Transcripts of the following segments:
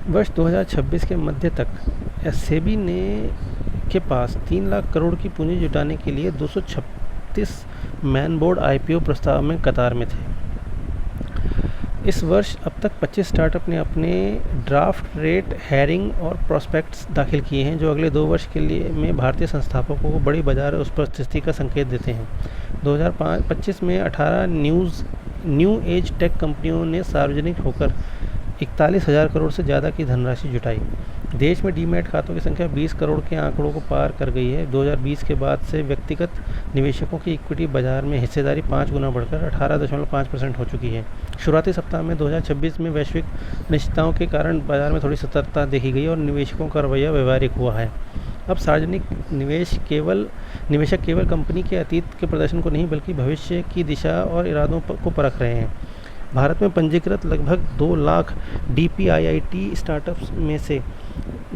वर्ष 2026 के मध्य तक सेबी ने के पास 3 लाख करोड़ की पूंजी जुटाने के लिए 236 मैन बोर्ड आईपीओ प्रस्ताव में कतार में थे। इस वर्ष अब तक 25 स्टार्टअप ने अपने ड्राफ्ट रेट हायरिंग और प्रोस्पेक्ट्स दाखिल किए हैं, जो अगले 2 वर्ष के लिए में भारतीय संस्थापकों को बड़ी बाजार उपस्थिति का संकेत देते हैं। 2025 में 18 न्यू एज टेक कंपनियों ने सार्वजनिक होकर 41,000 करोड़ से ज़्यादा की धनराशि जुटाई। देश में डीमैट खातों की संख्या 20 करोड़ के आंकड़ों को पार कर गई है। 2020 के बाद से व्यक्तिगत निवेशकों की इक्विटी बाजार में हिस्सेदारी 5 गुना बढ़कर 18.5% हो चुकी है। शुरुआती सप्ताह में 2026 में वैश्विक अनिश्चितताओं के कारण बाजार में थोड़ी सतर्कता देखी गई और निवेशकों का रवैया व्यवहारिक हुआ है। अब सार्वजनिक निवेशक केवल कंपनी के अतीत के प्रदर्शन को नहीं बल्कि भविष्य की दिशा और इरादों को परख रहे हैं। भारत में पंजीकृत लगभग 2 लाख DPIIT स्टार्टअप्स में से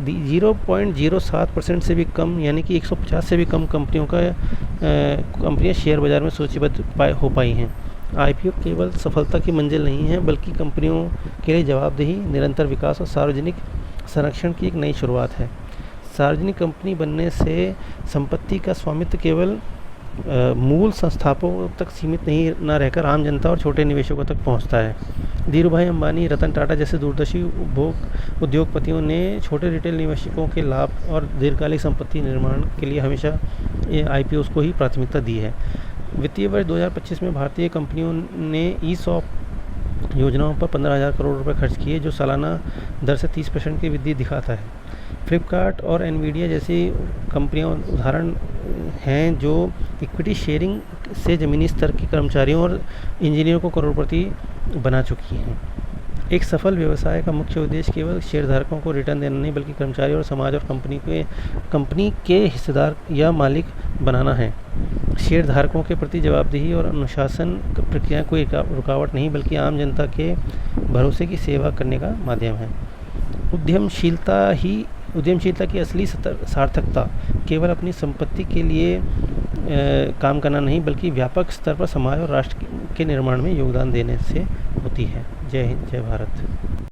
0.07% से भी कम यानी कि 150 से भी कम कंपनियां शेयर बाजार में सूचीबद्ध हो पाई हैं। आईपीओ केवल सफलता की मंजिल नहीं है बल्कि कंपनियों के लिए जवाबदेही, निरंतर विकास और सार्वजनिक संरक्षण की एक नई शुरुआत है। सार्वजनिक कंपनी बनने से संपत्ति का स्वामित्व केवल मूल संस्थापकों तक सीमित नहीं न रहकर आम जनता और छोटे निवेशकों तक पहुंचता है। धीरूभाई अंबानी, रतन टाटा जैसे दूरदर्शी उद्योगपतियों ने छोटे रिटेल निवेशकों के लाभ और दीर्घकालिक संपत्ति निर्माण के लिए हमेशा आईपीओ को ही प्राथमिकता दी है। वित्तीय वर्ष 2025 में भारतीय कंपनियों ने ESOP योजनाओं पर 15,000 करोड़ रुपए खर्च किए, जो सालाना दर से 30% की वृद्धि दिखाता है। फ्लिपकार्ट और एनवीडिया जैसी कंपनियां उदाहरण हैं जो इक्विटी शेयरिंग से ज़मीनी स्तर के कर्मचारियों और इंजीनियरों को करोड़पति बना चुकी हैं। एक सफल व्यवसाय का मुख्य उद्देश्य केवल शेयरधारकों को रिटर्न देना नहीं बल्कि कर्मचारी और समाज और कंपनी के हिस्सेदार या मालिक बनाना है। शेयरधारकों के प्रति जवाबदेही और अनुशासन प्रक्रिया कोई रुकावट नहीं बल्कि आम जनता के भरोसे की सेवा करने का माध्यम है। उद्यमशीलता की असली सार्थकता केवल अपनी संपत्ति के लिए काम करना नहीं बल्कि व्यापक स्तर पर समाज और राष्ट्र के निर्माण में योगदान देने से होती है। जय हिंद, जय भारत।